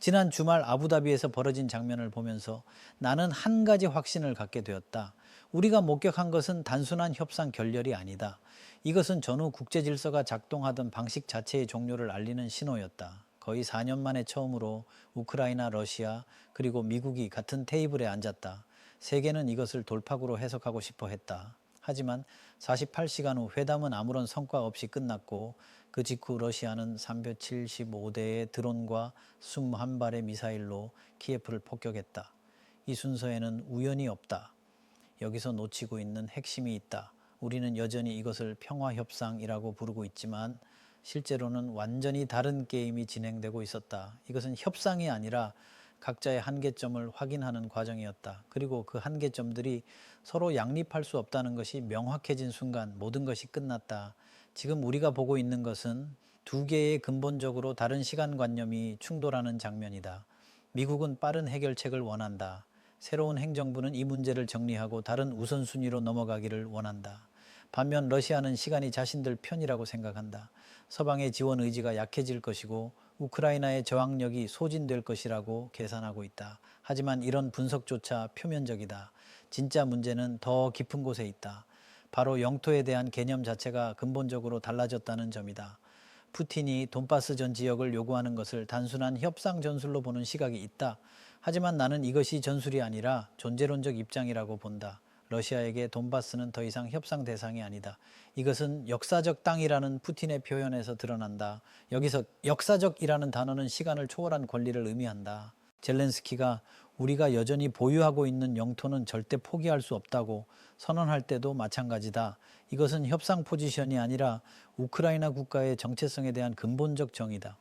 지난 주말 아부다비에서 벌어진 장면을 보면서 나는 한 가지 확신을 갖게 되었다. 우리가 목격한 것은 단순한 협상 결렬이 아니다. 이것은 전후 국제 질서가 작동하던 방식 자체의 종료를 알리는 신호였다. 거의 4년 만에 처음으로 우크라이나, 러시아, 그리고 미국이 같은 테이블에 앉았다. 세계는 이것을 돌파구로 해석하고 싶어 했다. 하지만 48시간 후 회담은 아무런 성과 없이 끝났고 그 직후 러시아는 375대의 드론과 21발의 미사일로 키예프를 폭격했다. 이 순서에는 우연이 없다. 여기서 놓치고 있는 핵심이 있다. 우리는 여전히 이것을 평화협상이라고 부르고 있지만 실제로는 완전히 다른 게임이 진행되고 있었다. 이것은 협상이 아니라 각자의 한계점을 확인하는 과정이었다. 그리고 그 한계점들이 서로 양립할 수 없다는 것이 명확해진 순간 모든 것이 끝났다. 지금 우리가 보고 있는 것은 두 개의 근본적으로 다른 시간관념이 충돌하는 장면이다. 미국은 빠른 해결책을 원한다. 새로운 행정부는 이 문제를 정리하고 다른 우선순위로 넘어가기를 원한다. 반면 러시아는 시간이 자신들 편이라고 생각한다. 서방의 지원 의지가 약해질 것이고 우크라이나의 저항력이 소진될 것이라고 계산하고 있다. 하지만 이런 분석조차 표면적이다. 진짜 문제는 더 깊은 곳에 있다. 바로 영토에 대한 개념 자체가 근본적으로 달라졌다는 점이다. 푸틴이 돈바스 전 지역을 요구하는 것을 단순한 협상 전술로 보는 시각이 있다. 하지만 나는 이것이 전술이 아니라 존재론적 입장이라고 본다. 러시아에게 돈바스는 더 이상 협상 대상이 아니다. 이것은 역사적 땅이라는 푸틴의 표현에서 드러난다. 여기서 역사적이라는 단어는 시간을 초월한 권리를 의미한다. 젤렌스키가 우리가 여전히 보유하고 있는 영토는 절대 포기할 수 없다고 선언할 때도 마찬가지다. 이것은 협상 포지션이 아니라 우크라이나 국가의 정체성에 대한 근본적 정의다.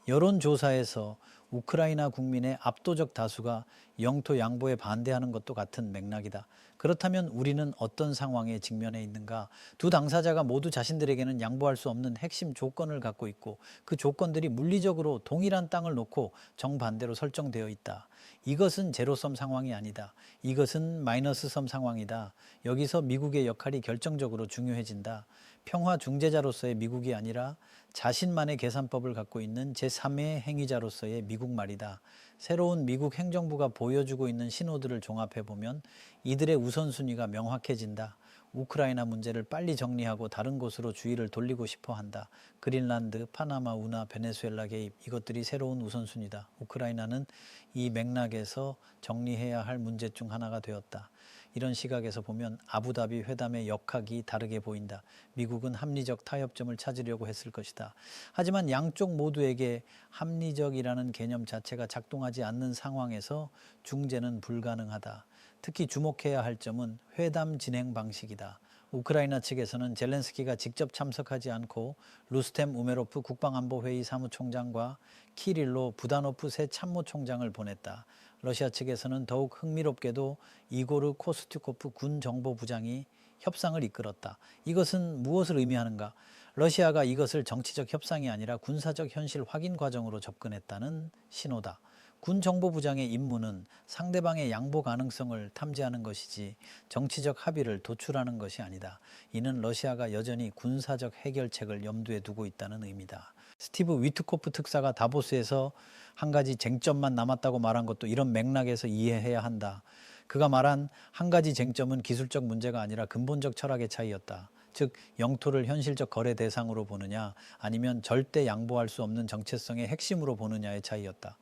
여론조사에서 우크라이나 국민의 압도적 다수가 영토 양보에 반대하는 것도 같은 맥락이다. 그렇다면 우리는 어떤 상황에 직면해 있는가? 두 당사자가 모두 자신들에게는 양보할 수 없는 핵심 조건을 갖고 있고 그 조건들이 물리적으로 동일한 땅을 놓고 정반대로 설정되어 있다. 이것은 제로섬 상황이 아니다. 이것은 마이너스섬 상황이다. 여기서 미국의 역할이 결정적으로 중요해진다. 평화 중재자로서의 미국이 아니라 자신만의 계산법을 갖고 있는 제3의 행위자로서의 미국 말이다. 새로운 미국 행정부가 보여주고 있는 신호들을 종합해보면 이들의 우선순위가 명확해진다. 우크라이나 문제를 빨리 정리하고 다른 곳으로 주의를 돌리고 싶어 한다. 그린란드, 파나마 운하, 베네수엘라 개입, 이것들이 새로운 우선순위다. 우크라이나는 이 맥락에서 정리해야 할 문제 중 하나가 되었다. 이런 시각에서 보면 아부다비 회담의 역학이 다르게 보인다. 미국은 합리적 타협점을 찾으려고 했을 것이다. 하지만 양쪽 모두에게 합리적이라는 개념 자체가 작동하지 않는 상황에서 중재는 불가능하다. 특히 주목해야 할 점은 회담 진행 방식이다. 우크라이나 측에서는 젤렌스키가 직접 참석하지 않고 루스템 우메로프 국방안보회의 사무총장과 키릴로 부다노프 새 참모총장을 보냈다. 러시아 측에서는 더욱 흥미롭게도 이고르 코스튜코프 군정보부장이 협상을 이끌었다. 이것은 무엇을 의미하는가? 러시아가 이것을 정치적 협상이 아니라 군사적 현실 확인 과정으로 접근했다는 신호다. 군 정보부장의 임무는 상대방의 양보 가능성을 탐지하는 것이지 정치적 합의를 도출하는 것이 아니다. 이는 러시아가 여전히 군사적 해결책을 염두에 두고 있다는 의미다. 스티브 위트코프 특사가 다보스에서 한 가지 쟁점만 남았다고 말한 것도 이런 맥락에서 이해해야 한다. 그가 말한 한 가지 쟁점은 기술적 문제가 아니라 근본적 철학의 차이였다. 즉 영토를 현실적 거래 대상으로 보느냐 아니면 절대 양보할 수 없는 정체성의 핵심으로 보느냐의 차이였다.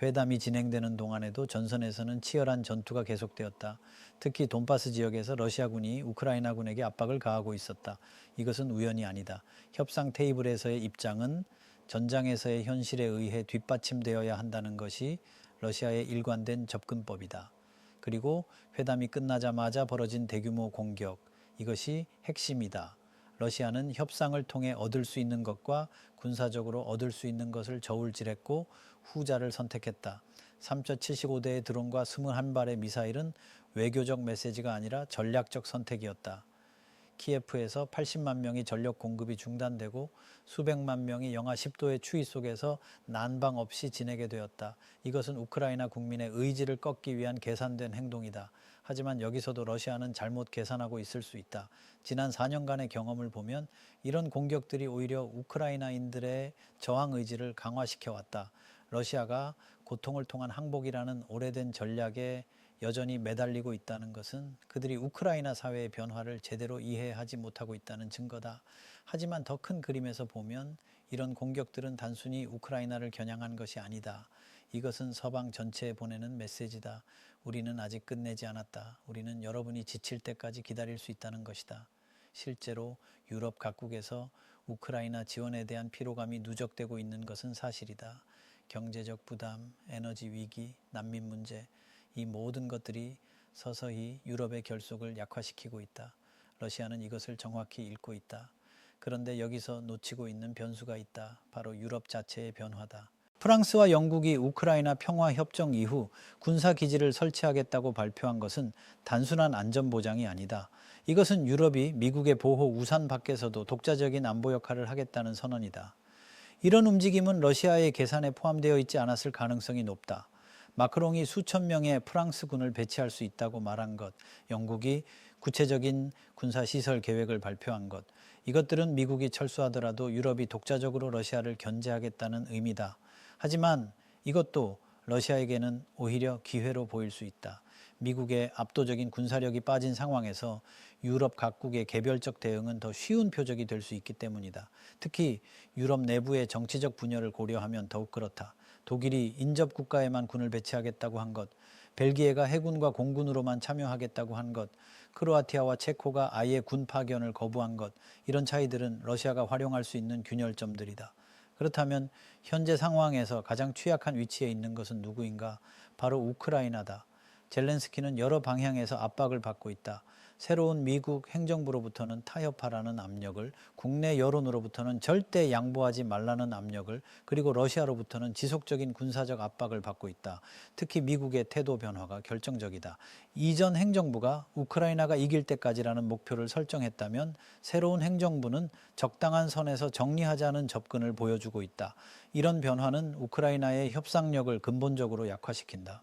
회담이 진행되는 동안에도 전선에서는 치열한 전투가 계속되었다. 특히 돈바스 지역에서 러시아군이 우크라이나군에게 압박을 가하고 있었다. 이것은 우연이 아니다. 협상 테이블에서의 입장은 전장에서의 현실에 의해 뒷받침되어야 한다는 것이 러시아의 일관된 접근법이다. 그리고 회담이 끝나자마자 벌어진 대규모 공격, 이것이 핵심이다. 러시아는 협상을 통해 얻을 수 있는 것과 군사적으로 얻을 수 있는 것을 저울질했고 후자를 선택했다. 3.75대의 드론과 21발의 미사일은 외교적 메시지가 아니라 전략적 선택이었다. 키예프에서 80만 명이 전력 공급이 중단되고 수백만 명이 영하 10도의 추위 속에서 난방 없이 지내게 되었다. 이것은 우크라이나 국민의 의지를 꺾기 위한 계산된 행동이다. 하지만 여기서도 러시아는 잘못 계산하고 있을 수 있다. 지난 4년간의 경험을 보면 이런 공격들이 오히려 우크라이나인들의 저항 의지를 강화시켜 왔다. 러시아가 고통을 통한 항복이라는 오래된 전략에 여전히 매달리고 있다는 것은 그들이 우크라이나 사회의 변화를 제대로 이해하지 못하고 있다는 증거다. 하지만 더 큰 그림에서 보면 이런 공격들은 단순히 우크라이나를 겨냥한 것이 아니다. 이것은 서방 전체에 보내는 메시지다. 우리는 아직 끝내지 않았다. 우리는 여러분이 지칠 때까지 기다릴 수 있다는 것이다. 실제로 유럽 각국에서 우크라이나 지원에 대한 피로감이 누적되고 있는 것은 사실이다. 경제적 부담, 에너지 위기, 난민 문제, 이 모든 것들이 서서히 유럽의 결속을 약화시키고 있다. 러시아는 이것을 정확히 읽고 있다. 그런데 여기서 놓치고 있는 변수가 있다. 바로 유럽 자체의 변화다. 프랑스와 영국이 우크라이나 평화협정 이후 군사기지를 설치하겠다고 발표한 것은 단순한 안전보장이 아니다. 이것은 유럽이 미국의 보호 우산 밖에서도 독자적인 안보 역할을 하겠다는 선언이다. 이런 움직임은 러시아의 계산에 포함되어 있지 않았을 가능성이 높다. 마크롱이 수천 명의 프랑스군을 배치할 수 있다고 말한 것, 영국이 구체적인 군사시설 계획을 발표한 것, 이것들은 미국이 철수하더라도 유럽이 독자적으로 러시아를 견제하겠다는 의미다. 하지만 이것도 러시아에게는 오히려 기회로 보일 수 있다. 미국의 압도적인 군사력이 빠진 상황에서 유럽 각국의 개별적 대응은 더 쉬운 표적이 될 수 있기 때문이다. 특히 유럽 내부의 정치적 분열을 고려하면 더욱 그렇다. 독일이 인접 국가에만 군을 배치하겠다고 한 것, 벨기에가 해군과 공군으로만 참여하겠다고 한 것, 크로아티아와 체코가 아예 군 파견을 거부한 것, 이런 차이들은 러시아가 활용할 수 있는 균열점들이다. 그렇다면 현재 상황에서 가장 취약한 위치에 있는 것은 누구인가? 바로 우크라이나다. 젤렌스키는 여러 방향에서 압박을 받고 있다. 새로운 미국 행정부로부터는 타협하라는 압력을, 국내 여론으로부터는 절대 양보하지 말라는 압력을, 그리고 러시아로부터는 지속적인 군사적 압박을 받고 있다. 특히 미국의 태도 변화가 결정적이다. 이전 행정부가 우크라이나가 이길 때까지라는 목표를 설정했다면 새로운 행정부는 적당한 선에서 정리하자는 접근을 보여주고 있다. 이런 변화는 우크라이나의 협상력을 근본적으로 약화시킨다.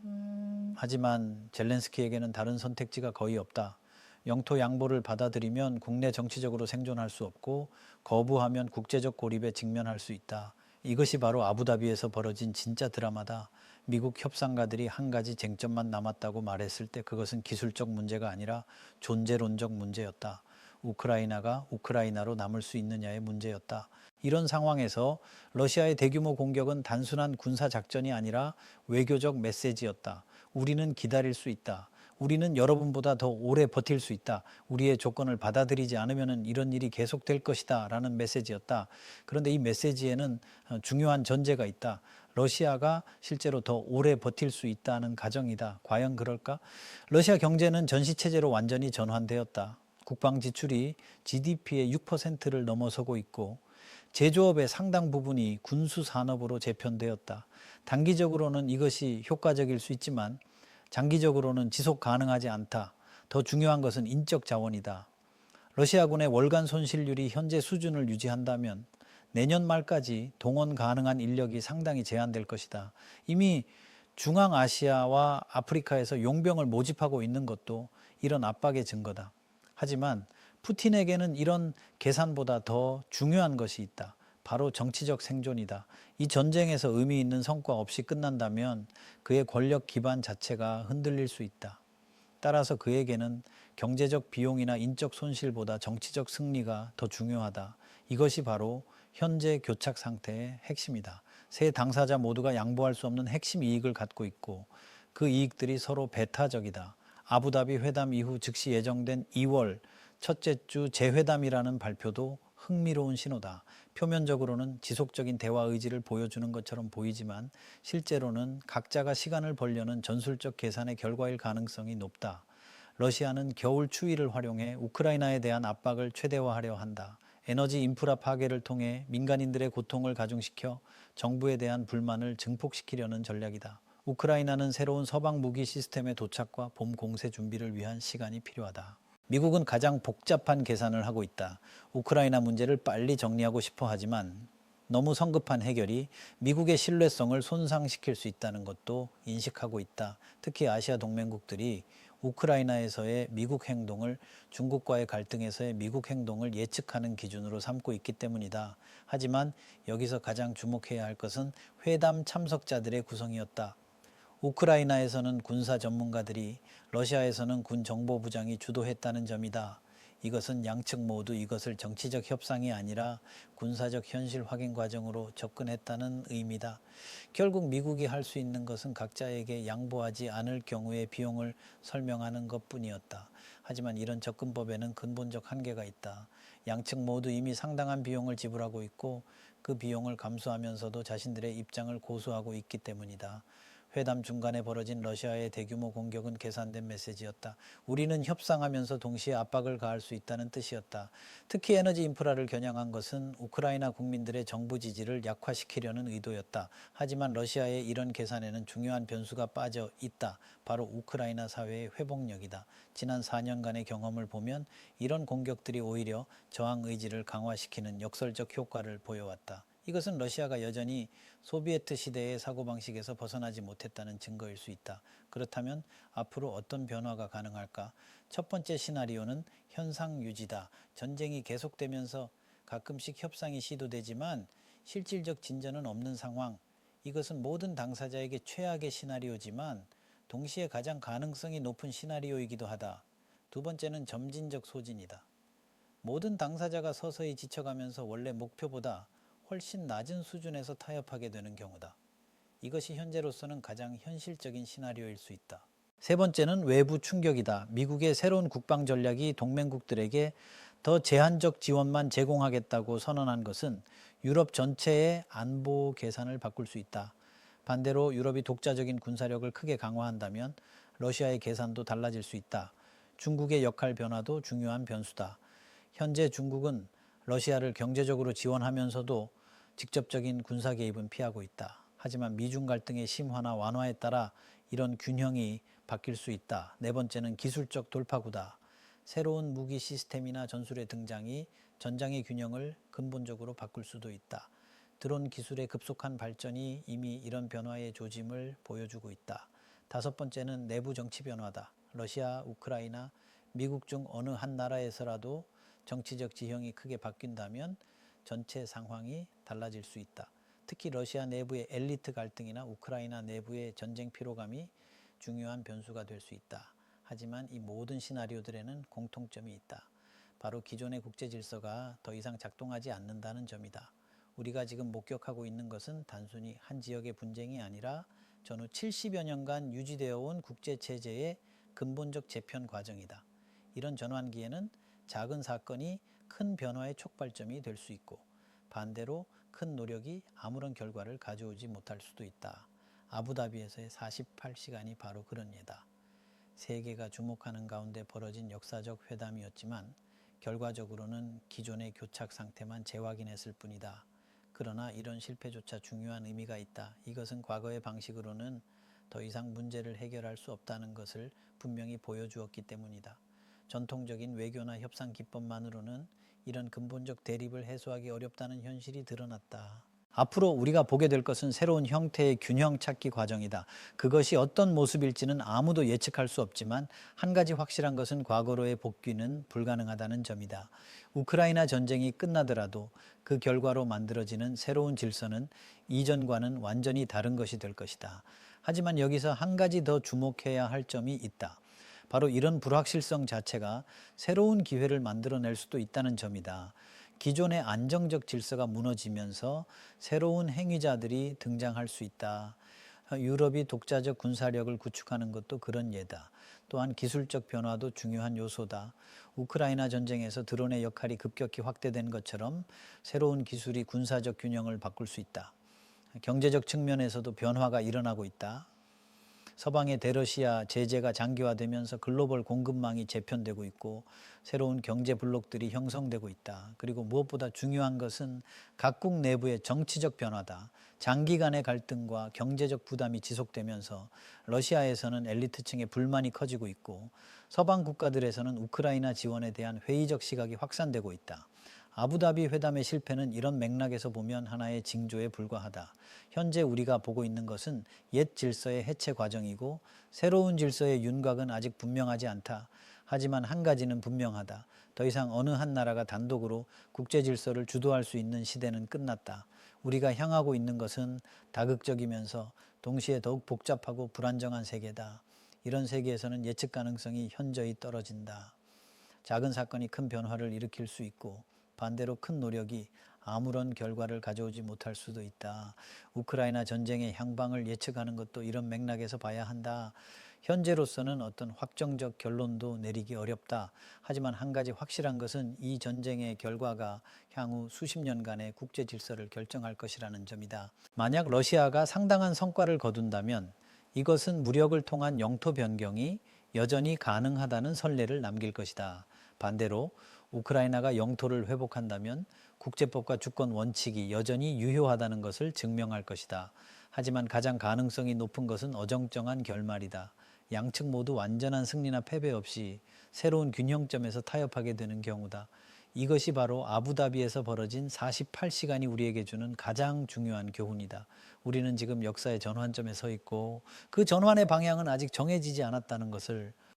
하지만 젤렌스키에게는 다른 선택지가 거의 없다. 영토 양보를 받아들이면 국내 정치적으로 생존할 수 없고 거부하면 국제적 고립에 직면할 수 있다. 이것이 바로 아부다비에서 벌어진 진짜 드라마다. 미국 협상가들이 한 가지 쟁점만 남았다고 말했을 때 그것은 기술적 문제가 아니라 존재론적 문제였다. 우크라이나가 우크라이나로 남을 수 있느냐의 문제였다. 이런 상황에서 러시아의 대규모 공격은 단순한 군사작전이 아니라 외교적 메시지였다. 우리는 기다릴 수 있다. 우리는 여러분보다 더 오래 버틸 수 있다. 우리의 조건을 받아들이지 않으면 이런 일이 계속될 것이다 라는 메시지였다. 그런데 이 메시지에는 중요한 전제가 있다. 러시아가 실제로 더 오래 버틸 수 있다는 가정이다. 과연 그럴까? 러시아 경제는 전시체제로 완전히 전환되었다. 국방 지출이 GDP의 6%를 넘어서고 있고 제조업의 상당 부분이 군수 산업으로 재편되었다. 단기적으로는 이것이 효과적일 수 있지만 장기적으로는 지속 가능하지 않다. 더 중요한 것은 인적 자원이다. 러시아군의 월간 손실률이 현재 수준을 유지한다면 내년 말까지 동원 가능한 인력이 상당히 제한될 것이다. 이미 중앙아시아와 아프리카에서 용병을 모집하고 있는 것도 이런 압박의 증거다. 하지만 푸틴에게는 이런 계산보다 더 중요한 것이 있다. 바로 정치적 생존이다. 이 전쟁에서 의미 있는 성과 없이 끝난다면 그의 권력 기반 자체가 흔들릴 수 있다. 따라서 그에게는 경제적 비용이나 인적 손실보다 정치적 승리가 더 중요하다. 이것이 바로 현재 교착 상태의 핵심이다. 세 당사자 모두가 양보할 수 없는 핵심 이익을 갖고 있고 그 이익들이 서로 배타적이다. 아부다비 회담 이후 즉시 예정된 2월 첫째 주 재회담이라는 발표도 흥미로운 신호다. 표면적으로는 지속적인 대화 의지를 보여주는 것처럼 보이지만 실제로는 각자가 시간을 벌려는 전술적 계산의 결과일 가능성이 높다. 러시아는 겨울 추위를 활용해 우크라이나에 대한 압박을 최대화하려 한다. 에너지 인프라 파괴를 통해 민간인들의 고통을 가중시켜 정부에 대한 불만을 증폭시키려는 전략이다. 우크라이나는 새로운 서방 무기 시스템의 도착과 봄 공세 준비를 위한 시간이 필요하다. 미국은 가장 복잡한 계산을 하고 있다. 우크라이나 문제를 빨리 정리하고 싶어 하지만 너무 성급한 해결이 미국의 신뢰성을 손상시킬 수 있다는 것도 인식하고 있다. 특히 아시아 동맹국들이 우크라이나에서의 미국 행동을 중국과의 갈등에서의 미국 행동을 예측하는 기준으로 삼고 있기 때문이다. 하지만 여기서 가장 주목해야 할 것은 회담 참석자들의 구성이었다. 우크라이나에서는 군사 전문가들이, 러시아에서는 군 정보부장이 주도했다는 점이다. 이것은 양측 모두 이것을 정치적 협상이 아니라 군사적 현실 확인 과정으로 접근했다는 의미다. 결국 미국이 할 수 있는 것은 각자에게 양보하지 않을 경우의 비용을 설명하는 것뿐이었다. 하지만 이런 접근법에는 근본적 한계가 있다. 양측 모두 이미 상당한 비용을 지불하고 있고 그 비용을 감수하면서도 자신들의 입장을 고수하고 있기 때문이다. 회담 중간에 벌어진 러시아의 대규모 공격은 계산된 메시지였다. 우리는 협상하면서 동시에 압박을 가할 수 있다는 뜻이었다. 특히 에너지 인프라를 겨냥한 것은 우크라이나 국민들의 정부 지지를 약화시키려는 의도였다. 하지만 러시아의 이런 계산에는 중요한 변수가 빠져 있다. 바로 우크라이나 사회의 회복력이다. 지난 4년간의 경험을 보면 이런 공격들이 오히려 저항 의지를 강화시키는 역설적 효과를 보여왔다. 이것은 러시아가 여전히 소비에트 시대의 사고방식에서 벗어나지 못했다는 증거일 수 있다. 그렇다면 앞으로 어떤 변화가 가능할까? 첫 번째 시나리오는 현상 유지다. 전쟁이 계속되면서 가끔씩 협상이 시도되지만 실질적 진전은 없는 상황. 이것은 모든 당사자에게 최악의 시나리오지만 동시에 가장 가능성이 높은 시나리오이기도 하다. 두 번째는 점진적 소진이다. 모든 당사자가 서서히 지쳐가면서 원래 목표보다 훨씬 낮은 수준에서 타협하게 되는 경우다. 이것이 현재로서는 가장 현실적인 시나리오일 수 있다. 세 번째는 외부 충격이다. 미국의 새로운 국방 전략이 동맹국들에게 더 제한적 지원만 제공하겠다고 선언한 것은 유럽 전체의 안보 계산을 바꿀 수 있다. 반대로 유럽이 독자적인 군사력을 크게 강화한다면 러시아의 계산도 달라질 수 있다. 중국의 역할 변화도 중요한 변수다. 현재 중국은 러시아를 경제적으로 지원하면서도 직접적인 군사 개입은 피하고 있다. 하지만 미중 갈등의 심화나 완화에 따라 이런 균형이 바뀔 수 있다. 네 번째는 기술적 돌파구다. 새로운 무기 시스템이나 전술의 등장이 전장의 균형을 근본적으로 바꿀 수도 있다. 드론 기술의 급속한 발전이 이미 이런 변화의 조짐을 보여주고 있다. 다섯 번째는 내부 정치 변화다. 러시아, 우크라이나, 미국 중 어느 한 나라에서라도 정치적 지형이 크게 바뀐다면 전체 상황이 달라질 수 있다. 특히 러시아 내부의 엘리트 갈등이나 우크라이나 내부의 전쟁 피로감이 중요한 변수가 될 수 있다. 하지만 이 모든 시나리오들에는 공통점이 있다. 바로 기존의 국제 질서가 더 이상 작동하지 않는다는 점이다. 우리가 지금 목격하고 있는 것은 단순히 한 지역의 분쟁이 아니라 전후 70여 년간 유지되어 온 국제 체제의 근본적 재편 과정이다. 이런 전환기에는 작은 사건이 큰 변화의 촉발점이 될 수 있고 반대로 큰 노력이 아무런 결과를 가져오지 못할 수도 있다. 아부다비에서의 48시간이 바로 그런 예다. 세계가 주목하는 가운데 벌어진 역사적 회담이었지만 결과적으로는 기존의 교착 상태만 재확인했을 뿐이다. 그러나 이런 실패조차 중요한 의미가 있다. 이것은 과거의 방식으로는 더 이상 문제를 해결할 수 없다는 것을 분명히 보여주었기 때문이다. 전통적인 외교나 협상 기법만으로는 이런 근본적 대립을 해소하기 어렵다는 현실이 드러났다. 앞으로 우리가 보게 될 것은 새로운 형태의 균형 찾기 과정이다. 그것이 어떤 모습일지는 아무도 예측할 수 없지만 한 가지 확실한 것은 과거로의 복귀는 불가능하다는 점이다. 우크라이나 전쟁이 끝나더라도 그 결과로 만들어지는 새로운 질서는 이전과는 완전히 다른 것이 될 것이다. 하지만 여기서 한 가지 더 주목해야 할 점이 있다. 바로 이런 불확실성 자체가 새로운 기회를 만들어낼 수도 있다는 점이다. 기존의 안정적 질서가 무너지면서 새로운 행위자들이 등장할 수 있다. 유럽이 독자적 군사력을 구축하는 것도 그런 예다. 또한 기술적 변화도 중요한 요소다. 우크라이나 전쟁에서 드론의 역할이 급격히 확대된 것처럼 새로운 기술이 군사적 균형을 바꿀 수 있다. 경제적 측면에서도 변화가 일어나고 있다. 서방의 대러시아 제재가 장기화되면서 글로벌 공급망이 재편되고 있고 새로운 경제 블록들이 형성되고 있다. 그리고 무엇보다 중요한 것은 각국 내부의 정치적 변화다. 장기간의 갈등과 경제적 부담이 지속되면서 러시아에서는 엘리트층의 불만이 커지고 있고 서방 국가들에서는 우크라이나 지원에 대한 회의적 시각이 확산되고 있다. 아부다비 회담의 실패는 이런 맥락에서 보면 하나의 징조에 불과하다. 현재 우리가 보고 있는 것은 옛 질서의 해체 과정이고 새로운 질서의 윤곽은 아직 분명하지 않다. 하지만 한 가지는 분명하다. 더 이상 어느 한 나라가 단독으로 국제 질서를 주도할 수 있는 시대는 끝났다. 우리가 향하고 있는 것은 다극적이면서 동시에 더욱 복잡하고 불안정한 세계다. 이런 세계에서는 예측 가능성이 현저히 떨어진다. 작은 사건이 큰 변화를 일으킬 수 있고 반대로 큰 노력이 아무런 결과를 가져오지 못할 수도 있다. 우크라이나 전쟁의 향방을 예측하는 것도 이런 맥락에서 봐야 한다. 현재로서는 어떤 확정적 결론도 내리기 어렵다. 하지만 한 가지 확실한 것은 이 전쟁의 결과가 향후 수십 년간의 국제 질서를 결정할 것이라는 점이다. 만약 러시아가 상당한 성과를 거둔다면 이것은 무력을 통한 영토 변경이 여전히 가능하다는 선례를 남길 것이다. 반대로 우크라이나가 영토를 회복한다면 국제법과 주권 원칙이 여전히 유효하다는 것을 증명할 것이다. 하지만 가장 가능성이 높은 것은 어정쩡한 결말이다. 양측 모두 완전한 승리나 패배 없이 새로운 균형점에서 타협하게 되는 경우다. 이것이 바로 아부다비에서 벌어진 48시간이 우리에게 주는 가장 중요한 교훈이다. 우리는 지금 역사의 전환점에 서 있고 그 전환의 방향은 아직 정해지지 않았다는 것을